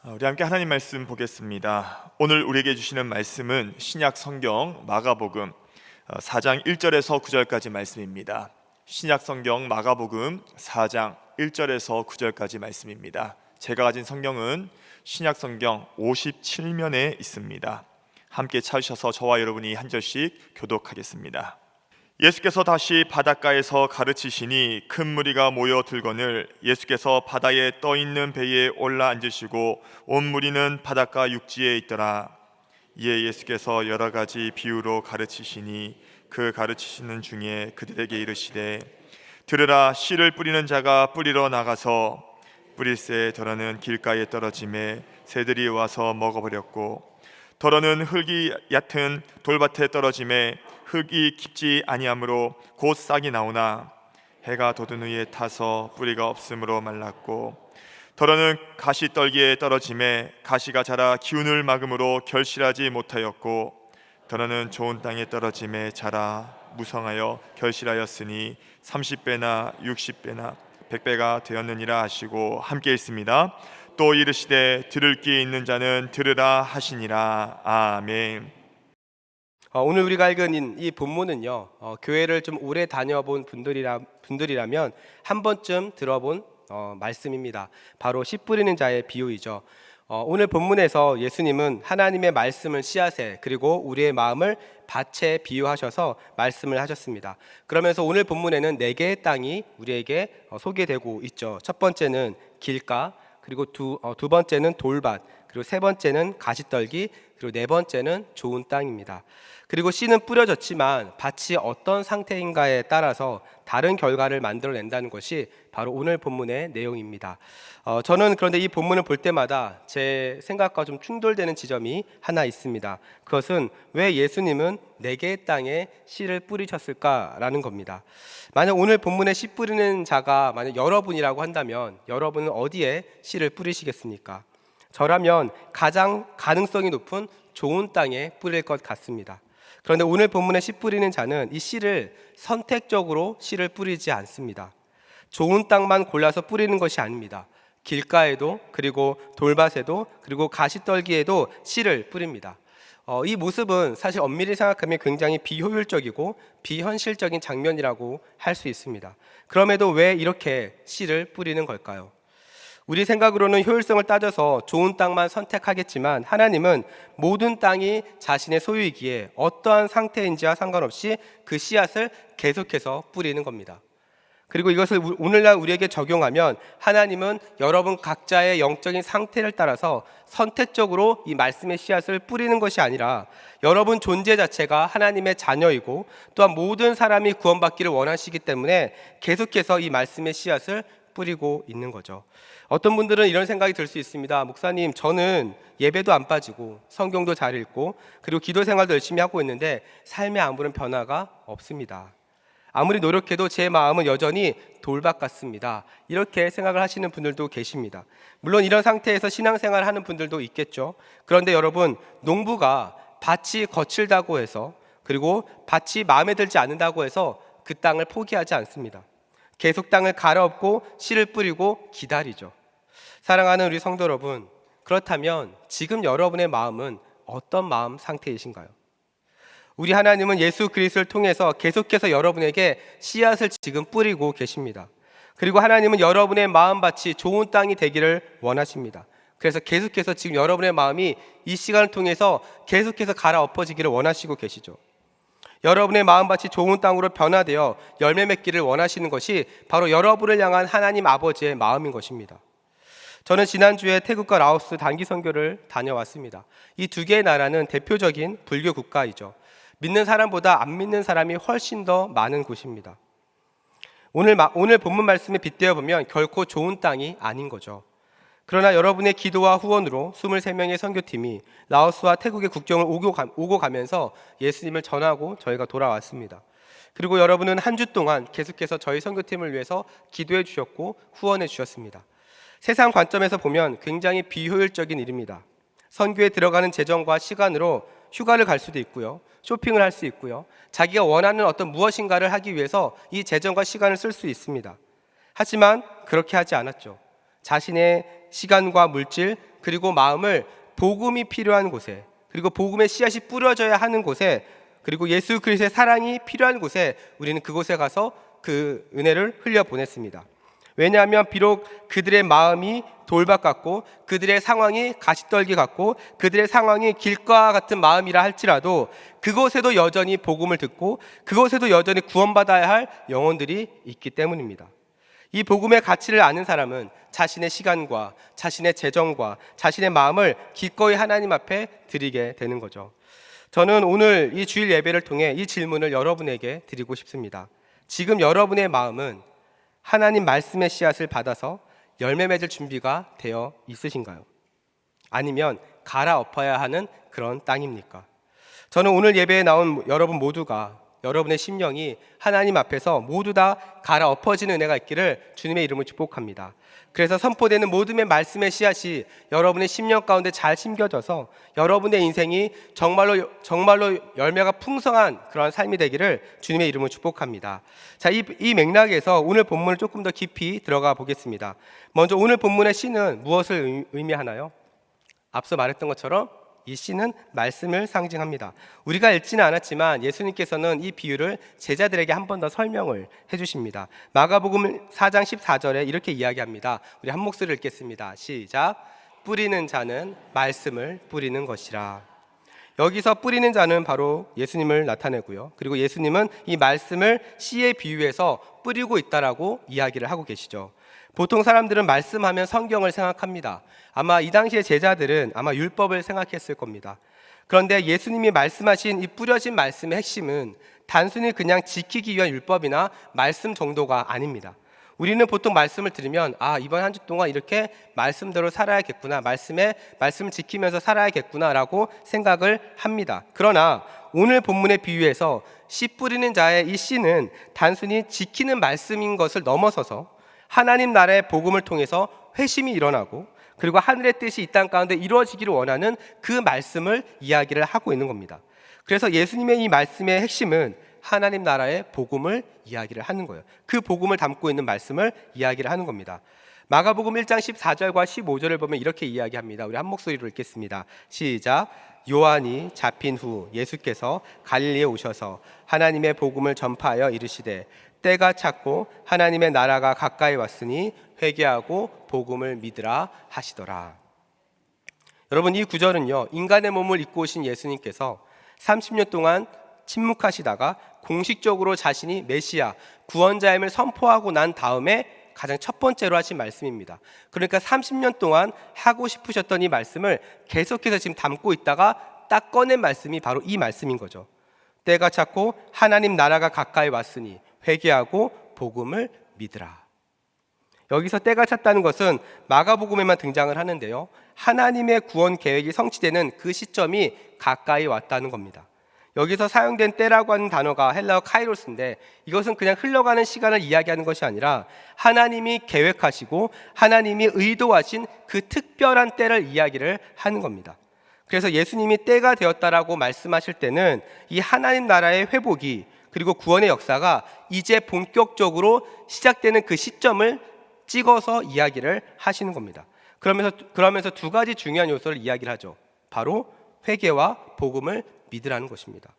우리 함께 하나님 말씀 보겠습니다. 오늘 우리에게 주시는 말씀은 신약 성경 마가복음 4장 1절에서 9절까지 말씀입니다. 신약 성경 마가복음 4장 1절에서 9절까지 말씀입니다. 제가 가진 성경은 신약 성경 57면에 있습니다. 함께 찾으셔서 저와 여러분이 한 절씩 교독하겠습니다. 예수께서 다시 바닷가에서 가르치시니 큰 무리가 모여 들거늘 예수께서 바다에 떠 있는 배에 올라 앉으시고 온 무리는 바닷가 육지에 있더라. 이에 예수께서 여러 가지 비유로 가르치시니 그 가르치시는 중에 그들에게 이르시되 들으라, 씨를 뿌리는 자가 뿌리러 나가서 뿌릴새 더러는 길가에 떨어짐에 새들이 와서 먹어버렸고 더러는 흙이 얕은 돌밭에 떨어짐에 흙이 깊지 아니하므로 곧 싹이 나오나 해가 돋은 후에 타서 뿌리가 없으므로 말랐고 더러는 가시떨기에 떨어짐에 가시가 자라 기운을 막음으로 결실하지 못하였고 더러는 좋은 땅에 떨어짐에 자라 무성하여 결실하였으니 30배나 60배나 100배가 되었느니라 하시고 함께 읽습니다. 또 이르시되 들을 귀 있는 자는 들으라 하시니라. 아멘. 오늘 우리가 읽은 이 본문은요, 교회를 좀 오래 다녀본 분들이라면 한 번쯤 들어본 말씀입니다. 바로 씨 뿌리는 자의 비유이죠. 오늘 본문에서 예수님은 하나님의 말씀을 씨앗에, 그리고 우리의 마음을 밭에 비유하셔서 말씀을 하셨습니다. 그러면서 오늘 본문에는 4개의 땅이 우리에게 소개되고 있죠. 첫 번째는 길가, 그리고 두 번째는 돌밭, 그리고 세 번째는 가시떨기, 그리고 네 번째는 좋은 땅입니다. 그리고 씨는 뿌려졌지만 밭이 어떤 상태인가에 따라서 다른 결과를 만들어낸다는 것이 바로 오늘 본문의 내용입니다. 저는 그런데 이 본문을 볼 때마다 제 생각과 좀 충돌되는 지점이 하나 있습니다. 그것은 왜 예수님은 4개의 땅에 씨를 뿌리셨을까라는 겁니다. 만약 오늘 본문에 씨 뿌리는 자가 만약 여러분이라고 한다면 여러분은 어디에 씨를 뿌리시겠습니까? 저라면 가장 가능성이 높은 좋은 땅에 뿌릴 것 같습니다. 그런데 오늘 본문에 씨 뿌리는 자는 이 씨를 선택적으로 씨를 뿌리지 않습니다. 좋은 땅만 골라서 뿌리는 것이 아닙니다. 길가에도, 그리고 돌밭에도, 그리고 가시떨기에도 씨를 뿌립니다. 이 모습은 사실 엄밀히 생각하면 굉장히 비효율적이고 비현실적인 장면이라고 할 수 있습니다. 그럼에도 왜 이렇게 씨를 뿌리는 걸까요? 우리 생각으로는 효율성을 따져서 좋은 땅만 선택하겠지만 하나님은 모든 땅이 자신의 소유이기에 어떠한 상태인지와 상관없이 그 씨앗을 계속해서 뿌리는 겁니다. 그리고 이것을 오늘날 우리에게 적용하면 하나님은 여러분 각자의 영적인 상태를 따라서 선택적으로 이 말씀의 씨앗을 뿌리는 것이 아니라 여러분 존재 자체가 하나님의 자녀이고 또한 모든 사람이 구원받기를 원하시기 때문에 계속해서 이 말씀의 씨앗을 뿌리고 있는 거죠. 어떤 분들은 이런 생각이 들 수 있습니다. 목사님, 저는 예배도 안 빠지고 성경도 잘 읽고 그리고 기도 생활도 열심히 하고 있는데 삶에 아무런 변화가 없습니다. 아무리 노력해도 제 마음은 여전히 돌밭 같습니다. 이렇게 생각을 하시는 분들도 계십니다. 물론 이런 상태에서 신앙생활을 하는 분들도 있겠죠. 그런데 여러분, 농부가 밭이 거칠다고 해서, 그리고 밭이 마음에 들지 않는다고 해서 그 땅을 포기하지 않습니다. 계속 땅을 갈아엎고 씨를 뿌리고 기다리죠. 사랑하는 우리 성도 여러분, 그렇다면 지금 여러분의 마음은 어떤 마음 상태이신가요? 우리 하나님은 예수 그리스도를 통해서 계속해서 여러분에게 씨앗을 지금 뿌리고 계십니다. 그리고 하나님은 여러분의 마음밭이 좋은 땅이 되기를 원하십니다. 그래서 계속해서 지금 여러분의 마음이 이 시간을 통해서 계속해서 갈아엎어지기를 원하시고 계시죠. 여러분의 마음밭이 좋은 땅으로 변화되어 열매 맺기를 원하시는 것이 바로 여러분을 향한 하나님 아버지의 마음인 것입니다. 저는 지난주에 태국과 라오스 단기 선교를 다녀왔습니다. 이 2개의 나라는 대표적인 불교 국가이죠. 믿는 사람보다 안 믿는 사람이 훨씬 더 많은 곳입니다. 오늘 본문 말씀에 빗대어 보면 결코 좋은 땅이 아닌 거죠. 그러나 여러분의 기도와 후원으로 23명의 선교팀이 라오스와 태국의 국경을 오고 가면서 예수님을 전하고 저희가 돌아왔습니다. 그리고 여러분은 한 주 동안 계속해서 저희 선교팀을 위해서 기도해 주셨고 후원해 주셨습니다. 세상 관점에서 보면 굉장히 비효율적인 일입니다. 선교에 들어가는 재정과 시간으로 휴가를 갈 수도 있고요, 쇼핑을 할 수 있고요, 자기가 원하는 어떤 무엇인가를 하기 위해서 이 재정과 시간을 쓸 수 있습니다. 하지만 그렇게 하지 않았죠. 자신의 시간과 물질 그리고 마음을 복음이 필요한 곳에, 그리고 복음의 씨앗이 뿌려져야 하는 곳에, 그리고 예수 그리스도의 사랑이 필요한 곳에 우리는 그곳에 가서 그 은혜를 흘려보냈습니다. 왜냐하면 비록 그들의 마음이 돌밭 같고 그들의 상황이 가시떨기 같고 그들의 상황이 길과 같은 마음이라 할지라도 그곳에도 여전히 복음을 듣고 그곳에도 여전히 구원받아야 할 영혼들이 있기 때문입니다. 이 복음의 가치를 아는 사람은 자신의 시간과 자신의 재정과 자신의 마음을 기꺼이 하나님 앞에 드리게 되는 거죠. 저는 오늘 이 주일 예배를 통해 이 질문을 여러분에게 드리고 싶습니다. 지금 여러분의 마음은 하나님 말씀의 씨앗을 받아서 열매 맺을 준비가 되어 있으신가요? 아니면 갈아엎어야 하는 그런 땅입니까? 저는 오늘 예배에 나온 여러분 모두가, 여러분의 심령이 하나님 앞에서 모두 다 갈아엎어지는 은혜가 있기를 주님의 이름으로 축복합니다. 그래서 선포되는 모든 말씀의 씨앗이 여러분의 심령 가운데 잘 심겨져서 여러분의 인생이 정말로 열매가 풍성한 그런 삶이 되기를 주님의 이름으로 축복합니다. 자, 이 맥락에서 오늘 본문을 조금 더 깊이 들어가 보겠습니다. 먼저 오늘 본문의 씨는 무엇을 의미하나요? 앞서 말했던 것처럼 이 씨는 말씀을 상징합니다. 우리가 읽지는 않았지만 예수님께서는 이 비유를 제자들에게 한 번 더 설명을 해주십니다. 마가복음 4장 14절에 이렇게 이야기합니다. 우리 한 목소리를 읽겠습니다. 시작. 뿌리는 자는 말씀을 뿌리는 것이라. 여기서 뿌리는 자는 바로 예수님을 나타내고요. 그리고 예수님은 이 말씀을 씨에 비유해서 뿌리고 있다라고 이야기를 하고 계시죠. 보통 사람들은 말씀하면 성경을 생각합니다. 아마 이 당시의 제자들은 아마 율법을 생각했을 겁니다. 그런데 예수님이 말씀하신 이 뿌려진 말씀의 핵심은 단순히 그냥 지키기 위한 율법이나 말씀 정도가 아닙니다. 우리는 보통 말씀을 들으면 이번 한 주 동안 이렇게 말씀대로 살아야겠구나, 말씀을 지키면서 살아야겠구나라고 생각을 합니다. 그러나 오늘 본문의 비유에서 씨 뿌리는 자의 이 씨는 단순히 지키는 말씀인 것을 넘어서서 하나님 나라의 복음을 통해서 회심이 일어나고 그리고 하늘의 뜻이 이 땅 가운데 이루어지기를 원하는 그 말씀을 이야기를 하고 있는 겁니다. 그래서 예수님의 이 말씀의 핵심은 하나님 나라의 복음을 이야기를 하는 거예요. 그 복음을 담고 있는 말씀을 이야기를 하는 겁니다. 마가복음 1장 14절과 15절을 보면 이렇게 이야기합니다. 우리 한 목소리로 읽겠습니다. 시작. 요한이 잡힌 후 예수께서 갈릴리에 오셔서 하나님의 복음을 전파하여 이르시되 때가 찼고 하나님의 나라가 가까이 왔으니 회개하고 복음을 믿으라 하시더라. 여러분, 이 구절은요, 인간의 몸을 입고 오신 예수님께서 30년 동안 침묵하시다가 공식적으로 자신이 메시아, 구원자임을 선포하고 난 다음에 가장 첫 번째로 하신 말씀입니다. 그러니까 30년 동안 하고 싶으셨던 이 말씀을 계속해서 지금 담고 있다가 딱 꺼낸 말씀이 바로 이 말씀인 거죠. 때가 찼고 하나님 나라가 가까이 왔으니 회개하고 복음을 믿으라. 여기서 때가 찼다는 것은 마가복음에만 등장을 하는데요, 하나님의 구원 계획이 성취되는 그 시점이 가까이 왔다는 겁니다. 여기서 사용된 때라고 하는 단어가 헬라어 카이로스인데 이것은 그냥 흘러가는 시간을 이야기하는 것이 아니라 하나님이 계획하시고 하나님이 의도하신 그 특별한 때를 이야기를 하는 겁니다. 그래서 예수님이 때가 되었다라고 말씀하실 때는 이 하나님 나라의 회복이 그리고 구원의 역사가 이제 본격적으로 시작되는 그 시점을 찍어서 이야기를 하시는 겁니다. 그러면서 두 가지 중요한 요소를 이야기를 하죠. 바로 회개와 복음을 믿으라는 것입니다.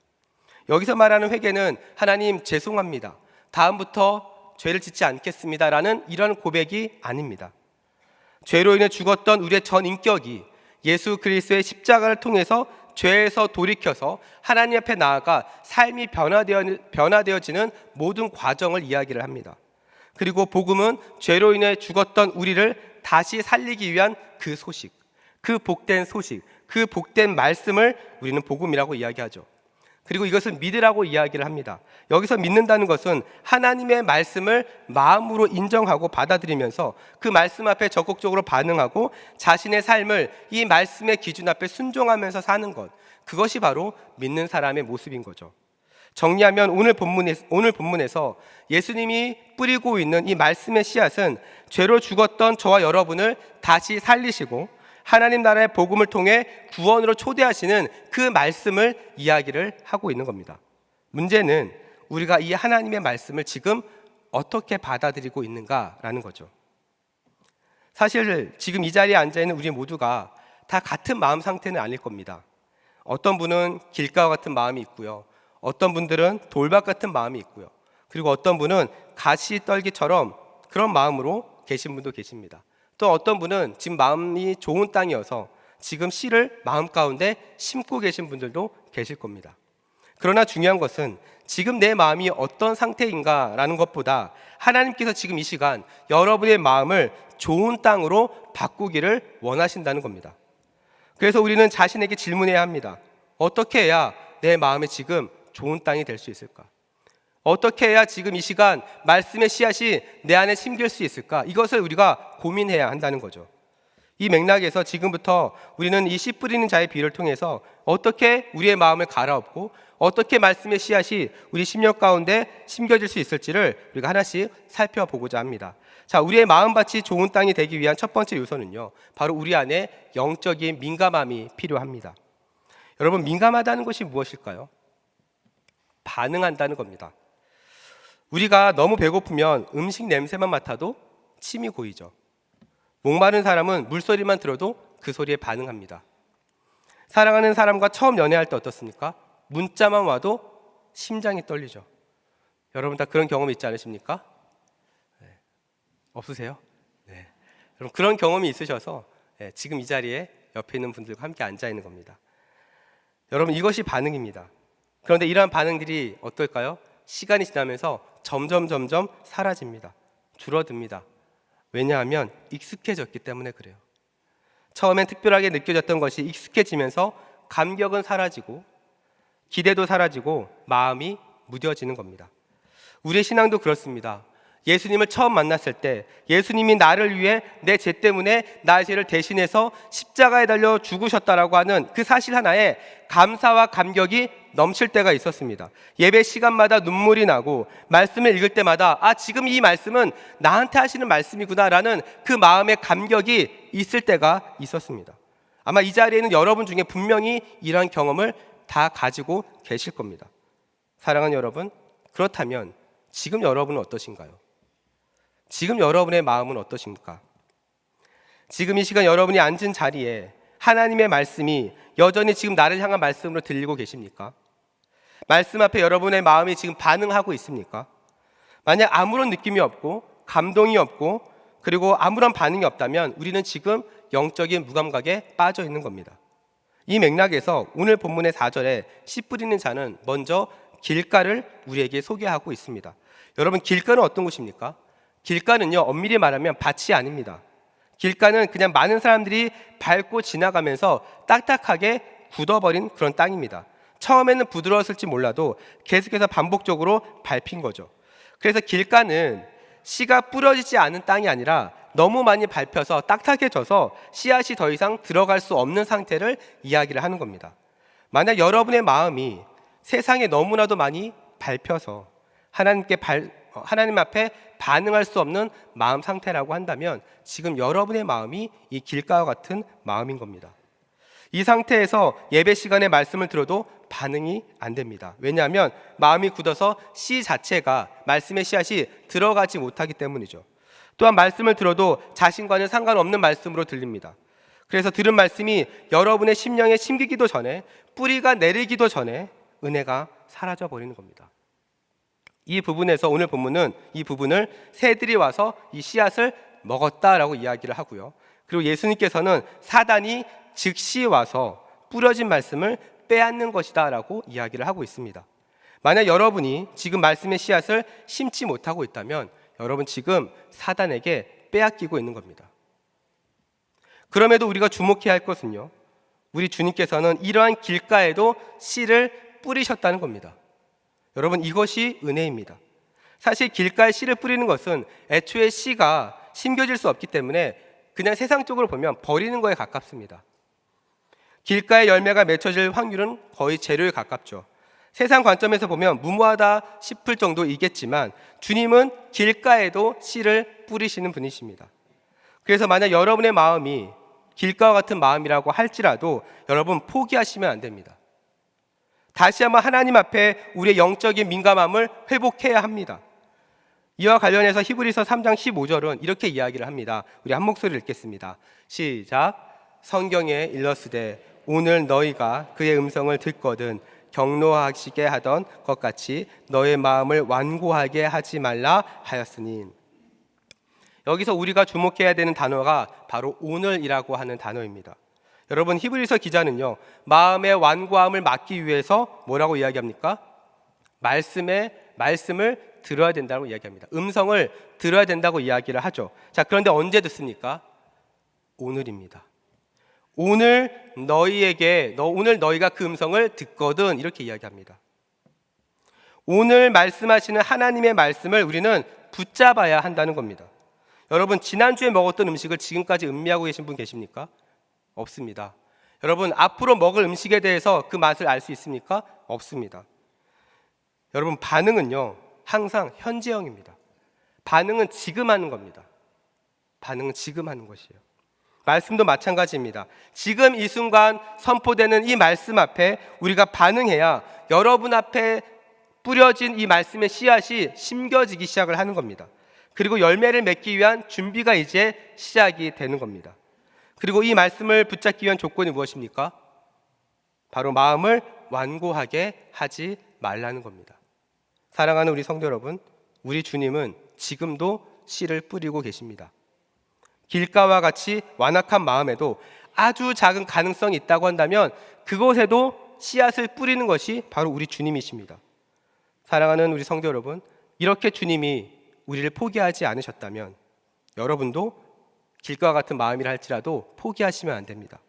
여기서 말하는 회개는 하나님 죄송합니다, 다음부터 죄를 짓지 않겠습니다라는 이런 고백이 아닙니다. 죄로 인해 죽었던 우리의 전 인격이 예수 그리스도의 십자가를 통해서 죄에서 돌이켜서 하나님 앞에 나아가 삶이 변화되어지는 모든 과정을 이야기를 합니다. 그리고 복음은 죄로 인해 죽었던 우리를 다시 살리기 위한 그 소식, 그 복된 소식, 그 복된 말씀을 우리는 복음이라고 이야기하죠. 그리고 이것을 믿으라고 이야기를 합니다. 여기서 믿는다는 것은 하나님의 말씀을 마음으로 인정하고 받아들이면서 그 말씀 앞에 적극적으로 반응하고 자신의 삶을 이 말씀의 기준 앞에 순종하면서 사는 것, 그것이 바로 믿는 사람의 모습인 거죠. 정리하면 오늘 본문에서 예수님이 뿌리고 있는 이 말씀의 씨앗은 죄로 죽었던 저와 여러분을 다시 살리시고 하나님 나라의 복음을 통해 구원으로 초대하시는 그 말씀을 이야기를 하고 있는 겁니다. 문제는 우리가 이 하나님의 말씀을 지금 어떻게 받아들이고 있는가라는 거죠. 사실 지금 이 자리에 앉아있는 우리 모두가 다 같은 마음 상태는 아닐 겁니다. 어떤 분은 길가와 같은 마음이 있고요. 어떤 분들은 돌밭 같은 마음이 있고요. 그리고 어떤 분은 가시떨기처럼 그런 마음으로 계신 분도 계십니다. 또 어떤 분은 지금 마음이 좋은 땅이어서 지금 씨를 마음 가운데 심고 계신 분들도 계실 겁니다. 그러나 중요한 것은 지금 내 마음이 어떤 상태인가라는 것보다 하나님께서 지금 이 시간 여러분의 마음을 좋은 땅으로 바꾸기를 원하신다는 겁니다. 그래서 우리는 자신에게 질문해야 합니다. 어떻게 해야 내 마음이 지금 좋은 땅이 될 수 있을까? 어떻게 해야 지금 이 시간 말씀의 씨앗이 내 안에 심길 수 있을까? 이것을 우리가 고민해야 한다는 거죠. 이 맥락에서 지금부터 우리는 이 씨 뿌리는 자의 비유를 통해서 어떻게 우리의 마음을 갈아엎고 어떻게 말씀의 씨앗이 우리 심령 가운데 심겨질 수 있을지를 우리가 하나씩 살펴보고자 합니다. 자, 우리의 마음밭이 좋은 땅이 되기 위한 첫 번째 요소는요, 바로 우리 안에 영적인 민감함이 필요합니다. 여러분, 민감하다는 것이 무엇일까요? 반응한다는 겁니다. 우리가 너무 배고프면 음식 냄새만 맡아도 침이 고이죠. 목마른 사람은 물소리만 들어도 그 소리에 반응합니다. 사랑하는 사람과 처음 연애할 때 어떻습니까? 문자만 와도 심장이 떨리죠. 여러분 다 그런 경험 있지 않으십니까? 네. 없으세요? 네. 여러분 그런 경험이 있으셔서 지금 이 자리에 옆에 있는 분들과 함께 앉아 있는 겁니다. 여러분 이것이 반응입니다. 그런데 이러한 반응들이 어떨까요? 시간이 지나면서 점점 사라집니다. 줄어듭니다. 왜냐하면 익숙해졌기 때문에 그래요. 처음엔 특별하게 느껴졌던 것이 익숙해지면서 감격은 사라지고 기대도 사라지고 마음이 무뎌지는 겁니다. 우리의 신앙도 그렇습니다. 예수님을 처음 만났을 때 예수님이 나를 위해 내 죄 때문에 나의 죄를 대신해서 십자가에 달려 죽으셨다라고 하는 그 사실 하나에 감사와 감격이 넘칠 때가 있었습니다. 예배 시간마다 눈물이 나고 말씀을 읽을 때마다 지금 이 말씀은 나한테 하시는 말씀이구나라는 그 마음의 감격이 있을 때가 있었습니다. 아마 이 자리에는 여러분 중에 분명히 이러한 경험을 다 가지고 계실 겁니다. 사랑하는 여러분, 그렇다면 지금 여러분은 어떠신가요? 지금 여러분의 마음은 어떠십니까? 지금 이 시간 여러분이 앉은 자리에 하나님의 말씀이 여전히 지금 나를 향한 말씀으로 들리고 계십니까? 말씀 앞에 여러분의 마음이 지금 반응하고 있습니까? 만약 아무런 느낌이 없고 감동이 없고 그리고 아무런 반응이 없다면 우리는 지금 영적인 무감각에 빠져 있는 겁니다. 이 맥락에서 오늘 본문의 4절에 씨 뿌리는 자는 먼저 길가를 우리에게 소개하고 있습니다. 여러분 길가는 어떤 곳입니까? 길가는요, 엄밀히 말하면 밭이 아닙니다. 길가는 그냥 많은 사람들이 밟고 지나가면서 딱딱하게 굳어버린 그런 땅입니다. 처음에는 부드러웠을지 몰라도 계속해서 반복적으로 밟힌 거죠. 그래서 길가는 씨가 뿌려지지 않은 땅이 아니라 너무 많이 밟혀서 딱딱해져서 씨앗이 더 이상 들어갈 수 없는 상태를 이야기를 하는 겁니다. 만약 여러분의 마음이 세상에 너무나도 많이 밟혀서 하나님 앞에 반응할 수 없는 마음 상태라고 한다면 지금 여러분의 마음이 이 길가와 같은 마음인 겁니다. 이 상태에서 예배 시간에 말씀을 들어도 반응이 안 됩니다. 왜냐하면 마음이 굳어서 씨 자체가 말씀의 씨앗이 들어가지 못하기 때문이죠. 또한 말씀을 들어도 자신과는 상관없는 말씀으로 들립니다. 그래서 들은 말씀이 여러분의 심령에 심기기도 전에 뿌리가 내리기도 전에 은혜가 사라져 버리는 겁니다. 이 부분에서 오늘 본문은 이 부분을 새들이 와서 이 씨앗을 먹었다라고 이야기를 하고요. 그리고 예수님께서는 사단이 즉시 와서 뿌려진 말씀을 빼앗는 것이다라고 이야기를 하고 있습니다. 만약 여러분이 지금 말씀의 씨앗을 심지 못하고 있다면 여러분 지금 사단에게 빼앗기고 있는 겁니다. 그럼에도 우리가 주목해야 할 것은요, 우리 주님께서는 이러한 길가에도 씨를 뿌리셨다는 겁니다. 여러분 이것이 은혜입니다. 사실 길가에 씨를 뿌리는 것은 애초에 씨가 심겨질 수 없기 때문에 그냥 세상적으로 보면 버리는 거에 가깝습니다. 길가에 열매가 맺혀질 확률은 거의 제로에 가깝죠. 세상 관점에서 보면 무모하다 싶을 정도이겠지만 주님은 길가에도 씨를 뿌리시는 분이십니다. 그래서 만약 여러분의 마음이 길가와 같은 마음이라고 할지라도 여러분 포기하시면 안 됩니다. 다시 한번 하나님 앞에 우리의 영적인 민감함을 회복해야 합니다. 이와 관련해서 히브리서 3장 15절은 이렇게 이야기를 합니다. 우리 한 목소리를 읽겠습니다. 시작. 성경에 일러스되 오늘 너희가 그의 음성을 듣거든 경노하시게 하던 것 같이 너의 마음을 완고하게 하지 말라 하였으니. 여기서 우리가 주목해야 되는 단어가 바로 오늘이라고 하는 단어입니다. 여러분, 히브리서 기자는요, 마음의 완고함을 막기 위해서 뭐라고 이야기합니까? 말씀을 들어야 된다고 이야기합니다. 음성을 들어야 된다고 이야기를 하죠. 자, 그런데 언제 듣습니까? 오늘입니다. 오늘 너희가 그 음성을 듣거든, 이렇게 이야기합니다. 오늘 말씀하시는 하나님의 말씀을 우리는 붙잡아야 한다는 겁니다. 여러분, 지난주에 먹었던 음식을 지금까지 음미하고 계신 분 계십니까? 없습니다. 여러분, 앞으로 먹을 음식에 대해서 그 맛을 알 수 있습니까? 없습니다. 여러분, 반응은요, 항상 현재형입니다. 반응은 지금 하는 겁니다. 반응은 지금 하는 것이에요. 말씀도 마찬가지입니다. 지금 이 순간 선포되는 이 말씀 앞에 우리가 반응해야 여러분 앞에 뿌려진 이 말씀의 씨앗이 심겨지기 시작을 하는 겁니다. 그리고 열매를 맺기 위한 준비가 이제 시작이 되는 겁니다. 그리고 이 말씀을 붙잡기 위한 조건이 무엇입니까? 바로 마음을 완고하게 하지 말라는 겁니다. 사랑하는 우리 성도 여러분, 우리 주님은 지금도 씨를 뿌리고 계십니다. 길가와 같이 완악한 마음에도 아주 작은 가능성이 있다고 한다면 그곳에도 씨앗을 뿌리는 것이 바로 우리 주님이십니다. 사랑하는 우리 성도 여러분, 이렇게 주님이 우리를 포기하지 않으셨다면 여러분도 길가와 같은 마음이라 할지라도 포기하시면 안 됩니다.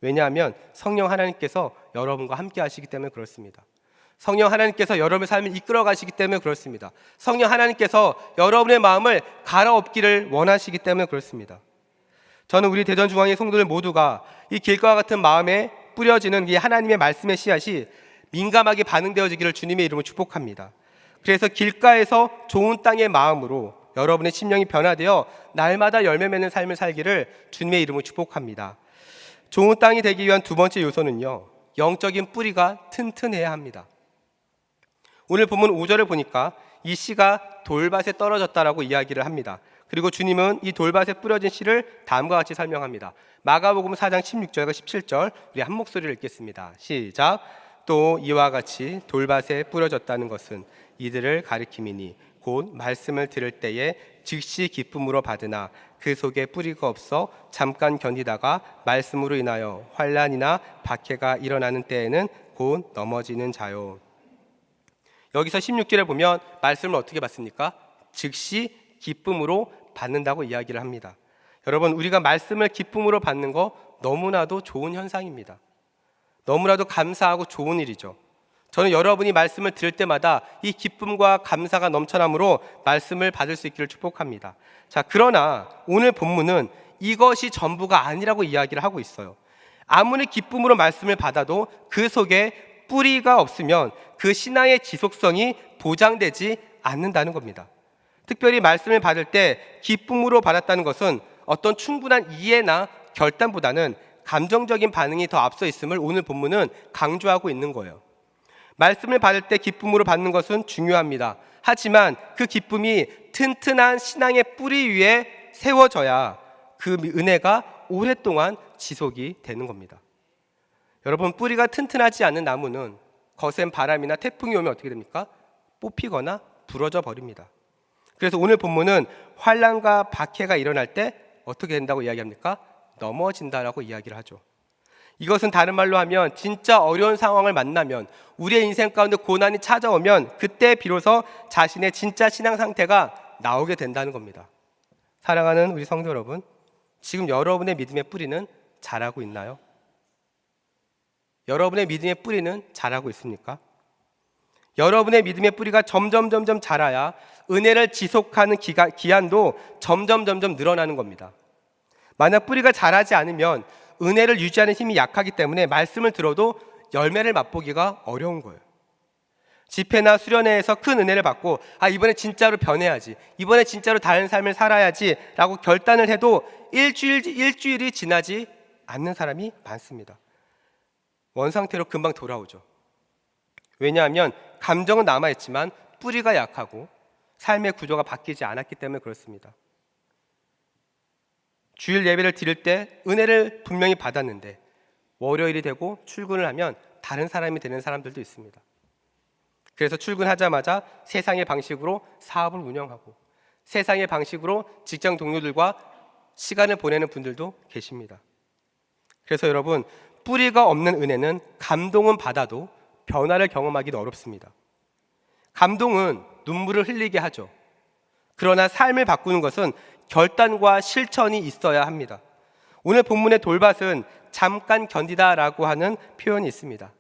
왜냐하면 성령 하나님께서 여러분과 함께 하시기 때문에 그렇습니다. 성령 하나님께서 여러분의 삶을 이끌어 가시기 때문에 그렇습니다. 성령 하나님께서 여러분의 마음을 갈아엎기를 원하시기 때문에 그렇습니다. 저는 우리 대전중앙의 성도들 모두가 이 길가와 같은 마음에 뿌려지는 이 하나님의 말씀의 씨앗이 민감하게 반응되어지기를 주님의 이름으로 축복합니다. 그래서 길가에서 좋은 땅의 마음으로 여러분의 심령이 변화되어 날마다 열매 맺는 삶을 살기를 주님의 이름으로 축복합니다. 좋은 땅이 되기 위한 두 번째 요소는요, 영적인 뿌리가 튼튼해야 합니다. 오늘 본문 5절을 보니까 이 씨가 돌밭에 떨어졌다라고 이야기를 합니다. 그리고 주님은 이 돌밭에 뿌려진 씨를 다음과 같이 설명합니다. 마가복음 4장 16절과 17절 우리 한 목소리를 읽겠습니다. 시작. 또 이와 같이 돌밭에 뿌려졌다는 것은 이들을 가리킴이니 곧 말씀을 들을 때에 즉시 기쁨으로 받으나 그 속에 뿌리가 없어 잠깐 견디다가 말씀으로 인하여 환난이나 박해가 일어나는 때에는 곧 넘어지는 자요. 여기서 16절에 보면 말씀을 어떻게 받습니까? 즉시 기쁨으로 받는다고 이야기를 합니다. 여러분, 우리가 말씀을 기쁨으로 받는 거 너무나도 좋은 현상입니다. 너무나도 감사하고 좋은 일이죠. 저는 여러분이 말씀을 들을 때마다 이 기쁨과 감사가 넘쳐나므로 말씀을 받을 수 있기를 축복합니다. 자, 그러나 오늘 본문은 이것이 전부가 아니라고 이야기를 하고 있어요. 아무리 기쁨으로 말씀을 받아도 그 속에 뿌리가 없으면 그 신앙의 지속성이 보장되지 않는다는 겁니다. 특별히 말씀을 받을 때 기쁨으로 받았다는 것은 어떤 충분한 이해나 결단보다는 감정적인 반응이 더 앞서 있음을 오늘 본문은 강조하고 있는 거예요. 말씀을 받을 때 기쁨으로 받는 것은 중요합니다. 하지만 그 기쁨이 튼튼한 신앙의 뿌리 위에 세워져야 그 은혜가 오랫동안 지속이 되는 겁니다. 여러분, 뿌리가 튼튼하지 않은 나무는 거센 바람이나 태풍이 오면 어떻게 됩니까? 뽑히거나 부러져 버립니다. 그래서 오늘 본문은 환난과 박해가 일어날 때 어떻게 된다고 이야기합니까? 넘어진다라고 이야기를 하죠. 이것은 다른 말로 하면 진짜 어려운 상황을 만나면, 우리의 인생 가운데 고난이 찾아오면 그때 비로소 자신의 진짜 신앙 상태가 나오게 된다는 겁니다. 사랑하는 우리 성도 여러분, 지금 여러분의 믿음의 뿌리는 자라고 있나요? 여러분의 믿음의 뿌리는 자라고 있습니까? 여러분의 믿음의 뿌리가 점점 자라야 은혜를 지속하는 기한도 점점 늘어나는 겁니다. 만약 뿌리가 자라지 않으면 은혜를 유지하는 힘이 약하기 때문에 말씀을 들어도 열매를 맛보기가 어려운 거예요. 집회나 수련회에서 큰 은혜를 받고 이번에 진짜로 변해야지, 이번에 진짜로 다른 삶을 살아야지 라고 결단을 해도 일주일이 지나지 않는 사람이 많습니다. 원상태로 금방 돌아오죠. 왜냐하면 감정은 남아있지만 뿌리가 약하고 삶의 구조가 바뀌지 않았기 때문에 그렇습니다. 주일 예배를 드릴 때 은혜를 분명히 받았는데 월요일이 되고 출근을 하면 다른 사람이 되는 사람들도 있습니다. 그래서 출근하자마자 세상의 방식으로 사업을 운영하고 세상의 방식으로 직장 동료들과 시간을 보내는 분들도 계십니다. 그래서 여러분, 뿌리가 없는 은혜는 감동은 받아도 변화를 경험하기는 어렵습니다. 감동은 눈물을 흘리게 하죠. 그러나 삶을 바꾸는 것은 결단과 실천이 있어야 합니다. 오늘 본문의 돌밭은 잠깐 견디다라고 하는 표현이 있습니다.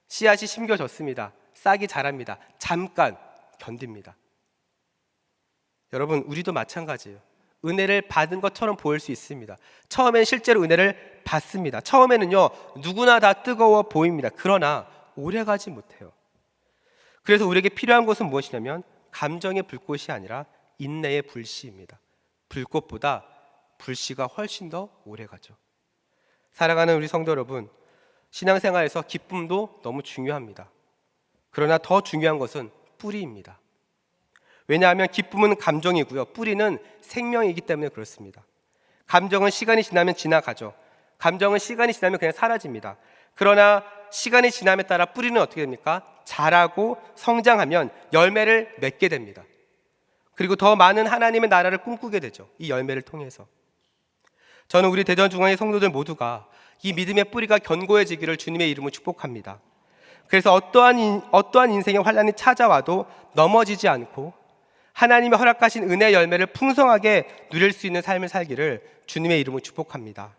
씨앗이 심겨졌습니다. 싹이 자랍니다. 잠깐 견딥니다. 여러분, 우리도 마찬가지예요. 은혜를 받은 것처럼 보일 수 있습니다. 처음엔 실제로 은혜를 받습니다. 처음에는요, 누구나 다 뜨거워 보입니다. 그러나 오래가지 못해요. 그래서 우리에게 필요한 것은 무엇이냐면 감정의 불꽃이 아니라 인내의 불씨입니다. 불꽃보다 불씨가 훨씬 더 오래가죠. 사랑하는 우리 성도 여러분, 신앙생활에서 기쁨도 너무 중요합니다. 그러나 더 중요한 것은 뿌리입니다. 왜냐하면 기쁨은 감정이고요, 뿌리는 생명이기 때문에 그렇습니다. 감정은 시간이 지나면 지나가죠. 감정은 시간이 지나면 그냥 사라집니다. 그러나 시간이 지남에 따라 뿌리는 어떻게 됩니까? 자라고 성장하면 열매를 맺게 됩니다. 그리고 더 많은 하나님의 나라를 꿈꾸게 되죠. 이 열매를 통해서. 저는 우리 대전중앙의 성도들 모두가 이 믿음의 뿌리가 견고해지기를 주님의 이름으로 축복합니다. 그래서 어떠한 인생의 환난이 찾아와도 넘어지지 않고 하나님의 허락하신 은혜의 열매를 풍성하게 누릴 수 있는 삶을 살기를 주님의 이름으로 축복합니다.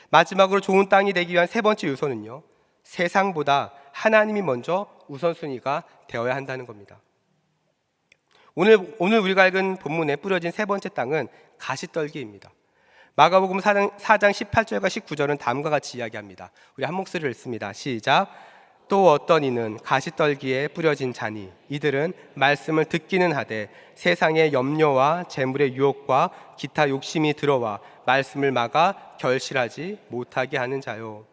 마지막으로 좋은 땅이 되기 위한 세 번째 요소는요, 세상보다 하나님이 먼저 우선순위가 되어야 한다는 겁니다. 오늘 우리가 읽은 본문에 뿌려진 세 번째 땅은 가시떨기입니다. 마가복음 4장 18절과 19절은 다음과 같이 이야기합니다. 우리 한 목소리를 읽습니다. 시작. 또 어떤 이는 가시떨기에 뿌려진 자니 이들은 말씀을 듣기는 하되 세상의 염려와 재물의 유혹과 기타 욕심이 들어와 말씀을 막아 결실하지 못하게 하는 자요.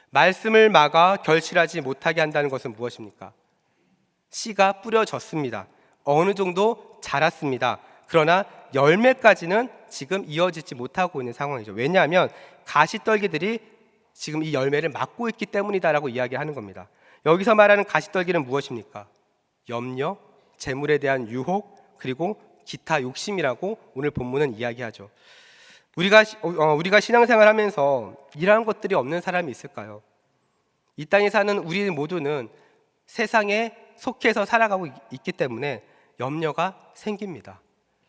말씀을 막아 결실하지 못하게 한다는 것은 무엇입니까? 씨가 뿌려졌습니다. 어느 정도 자랐습니다. 그러나 열매까지는 지금 이어지지 못하고 있는 상황이죠. 왜냐하면 가시떨기들이 지금 이 열매를 막고 있기 때문이다라고 이야기하는 겁니다. 여기서 말하는 가시떨기는 무엇입니까? 염려, 재물에 대한 유혹, 그리고 기타 욕심이라고 오늘 본문은 이야기하죠. 우리가 신앙생활하면서 이러한 것들이 없는 사람이 있을까요? 이 땅에 사는 우리 모두는 세상에 속해서 살아가고 있기 때문에 염려가 생깁니다.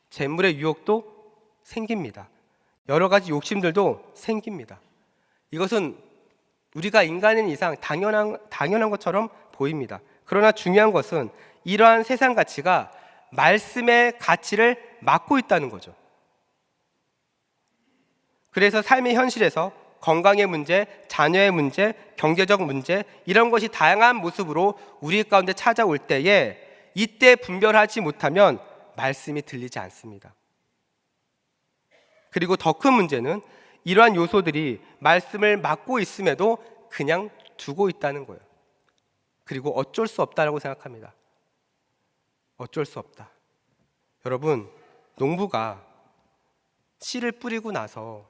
재물의 유혹도 생깁니다. 여러 가지 욕심들도 생깁니다. 이것은 우리가 인간인 이상 당연한 것처럼 보입니다. 그러나 중요한 것은 이러한 세상 가치가 말씀의 가치를 막고 있다는 거죠. 그래서 삶의 현실에서 건강의 문제, 자녀의 문제, 경제적 문제, 이런 것이 다양한 모습으로 우리 가운데 찾아올 때에 이때 분별하지 못하면 말씀이 들리지 않습니다. 그리고 더 큰 문제는 이러한 요소들이 말씀을 막고 있음에도 그냥 두고 있다는 거예요. 그리고 어쩔 수 없다라고 생각합니다. 어쩔 수 없다. 여러분, 농부가 씨를 뿌리고 나서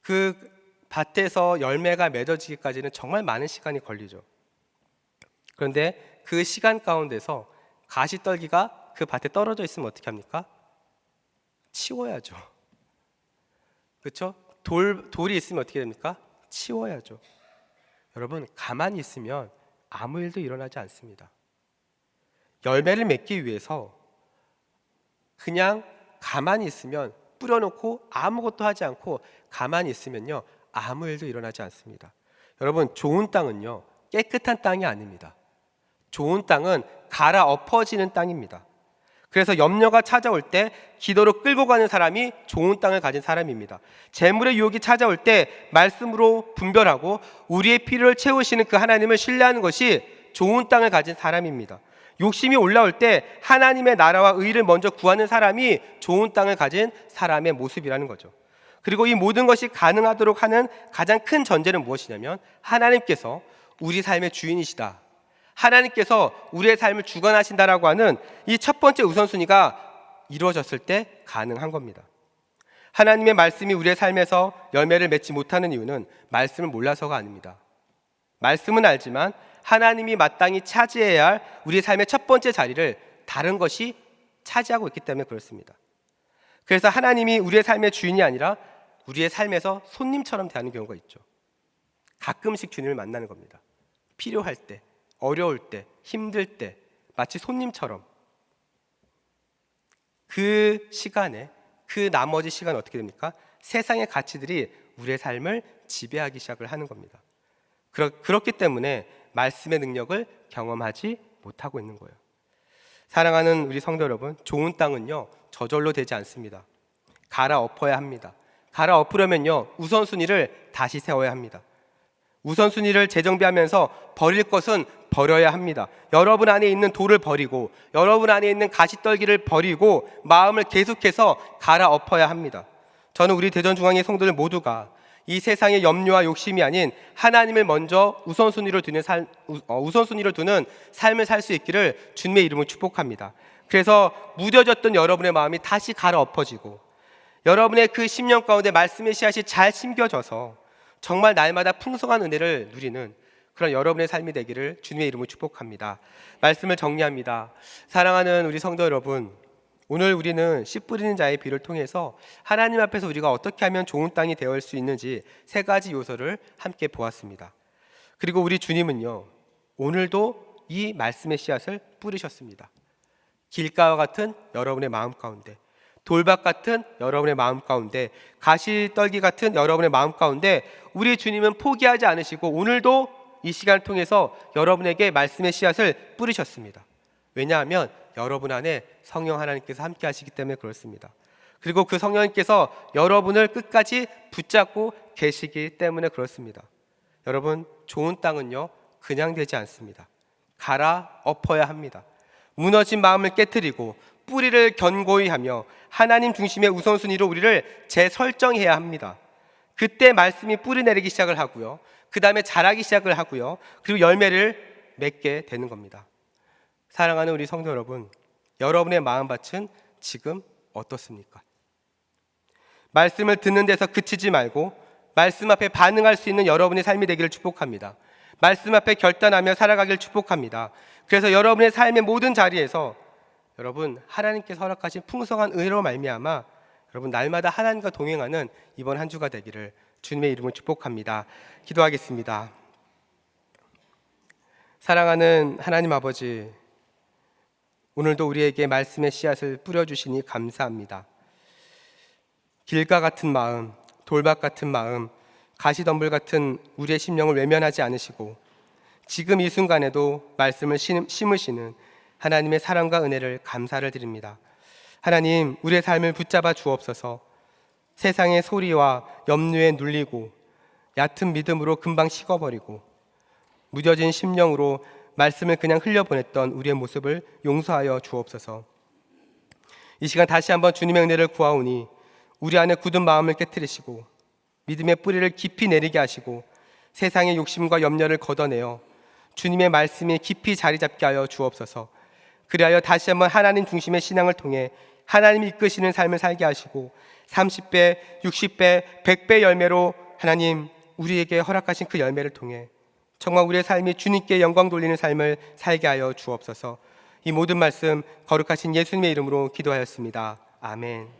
그 밭에서 열매가 맺어지기까지는 정말 많은 시간이 걸리죠. 그런데 그 시간 가운데서 가시떨기가 그 밭에 떨어져 있으면 어떻게 합니까? 치워야죠. 그렇죠? 돌이 있으면 어떻게 됩니까? 치워야죠. 여러분, 가만히 있으면 아무 일도 일어나지 않습니다. 열매를 맺기 위해서 그냥 가만히 있으면, 뿌려놓고 아무것도 하지 않고 가만히 있으면요, 아무 일도 일어나지 않습니다. 여러분, 좋은 땅은요, 깨끗한 땅이 아닙니다. 좋은 땅은 갈아엎어지는 땅입니다. 그래서 염려가 찾아올 때 기도로 끌고 가는 사람이 좋은 땅을 가진 사람입니다. 재물의 유혹이 찾아올 때 말씀으로 분별하고 우리의 필요를 채우시는 그 하나님을 신뢰하는 것이 좋은 땅을 가진 사람입니다. 욕심이 올라올 때 하나님의 나라와 의를 먼저 구하는 사람이 좋은 땅을 가진 사람의 모습이라는 거죠. 그리고 이 모든 것이 가능하도록 하는 가장 큰 전제는 무엇이냐면 하나님께서 우리 삶의 주인이시다. 하나님께서 우리의 삶을 주관하신다라고 하는 이 첫 번째 우선순위가 이루어졌을 때 가능한 겁니다. 하나님의 말씀이 우리의 삶에서 열매를 맺지 못하는 이유는 말씀을 몰라서가 아닙니다. 말씀은 알지만 하나님이 마땅히 차지해야 할 우리의 삶의 첫 번째 자리를 다른 것이 차지하고 있기 때문에 그렇습니다. 그래서 하나님이 우리의 삶의 주인이 아니라 우리의 삶에서 손님처럼 대하는 경우가 있죠. 가끔씩 주님을 만나는 겁니다. 필요할 때, 어려울 때, 힘들 때 마치 손님처럼. 그 시간에, 그 나머지 시간은 어떻게 됩니까? 세상의 가치들이 우리의 삶을 지배하기 시작을 하는 겁니다. 그렇기 때문에 말씀의 능력을 경험하지 못하고 있는 거예요. 사랑하는 우리 성도 여러분, 좋은 땅은요 저절로 되지 않습니다. 갈아엎어야 합니다. 갈아엎으려면요 우선순위를 다시 세워야 합니다. 우선순위를 재정비하면서 버릴 것은 버려야 합니다. 여러분 안에 있는 돌을 버리고, 여러분 안에 있는 가시떨기를 버리고 마음을 계속해서 갈아엎어야 합니다. 저는 우리 대전중앙의 성도들 모두가 이 세상의 염려와 욕심이 아닌 하나님을 먼저 우선순위로 두는 삶을 살 수 있기를 주님의 이름으로 축복합니다. 그래서 무뎌졌던 여러분의 마음이 다시 갈아엎어지고, 여러분의 그 심령 가운데 말씀의 씨앗이 잘 심겨져서 정말 날마다 풍성한 은혜를 누리는 그런 여러분의 삶이 되기를 주님의 이름으로 축복합니다. 말씀을 정리합니다. 사랑하는 우리 성도 여러분, 오늘 우리는 씨 뿌리는 자의 비를 통해서 하나님 앞에서 우리가 어떻게 하면 좋은 땅이 되어올 수 있는지 세 가지 요소를 함께 보았습니다. 그리고 우리 주님은요 오늘도 이 말씀의 씨앗을 뿌리셨습니다. 길가와 같은 여러분의 마음 가운데, 돌밭 같은 여러분의 마음 가운데, 가시떨기 같은 여러분의 마음 가운데 우리 주님은 포기하지 않으시고 오늘도 이 시간을 통해서 여러분에게 말씀의 씨앗을 뿌리셨습니다. 왜냐하면 여러분 안에 성령 하나님께서 함께 하시기 때문에 그렇습니다. 그리고 그 성령님께서 여러분을 끝까지 붙잡고 계시기 때문에 그렇습니다. 여러분, 좋은 땅은요 그냥 되지 않습니다. 갈아엎어야 합니다. 무너진 마음을 깨트리고 뿌리를 견고히 하며 하나님 중심의 우선순위로 우리를 재설정해야 합니다. 그때 말씀이 뿌리 내리기 시작을 하고요, 그 다음에 자라기 시작을 하고요, 그리고 열매를 맺게 되는 겁니다. 사랑하는 우리 성도 여러분, 여러분의 마음밭은 지금 어떻습니까? 말씀을 듣는 데서 그치지 말고 말씀 앞에 반응할 수 있는 여러분의 삶이 되기를 축복합니다. 말씀 앞에 결단하며 살아가기를 축복합니다. 그래서 여러분의 삶의 모든 자리에서 여러분 하나님께서 허락하신 풍성한 은혜로 말미암아 여러분 날마다 하나님과 동행하는 이번 한 주가 되기를 주님의 이름으로 축복합니다. 기도하겠습니다. 사랑하는 하나님 아버지, 오늘도 우리에게 말씀의 씨앗을 뿌려주시니 감사합니다. 길가 같은 마음, 돌밭 같은 마음, 가시덤불 같은 우리의 심령을 외면하지 않으시고 지금 이 순간에도 말씀을 심으시는 하나님의 사랑과 은혜를 감사를 드립니다. 하나님, 우리의 삶을 붙잡아 주옵소서. 세상의 소리와 염려에 눌리고 얕은 믿음으로 금방 식어버리고 무뎌진 심령으로 말씀을 그냥 흘려보냈던 우리의 모습을 용서하여 주옵소서. 이 시간 다시 한번 주님의 은혜를 구하오니 우리 안에 굳은 마음을 깨트리시고 믿음의 뿌리를 깊이 내리게 하시고 세상의 욕심과 염려를 걷어내어 주님의 말씀이 깊이 자리 잡게 하여 주옵소서. 그리하여 다시 한번 하나님 중심의 신앙을 통해 하나님이 이끄시는 삶을 살게 하시고 30배, 60배, 100배 열매로 하나님 우리에게 허락하신 그 열매를 통해 정말 우리의 삶이 주님께 영광 돌리는 삶을 살게 하여 주옵소서. 이 모든 말씀 거룩하신 예수님의 이름으로 기도하였습니다. 아멘.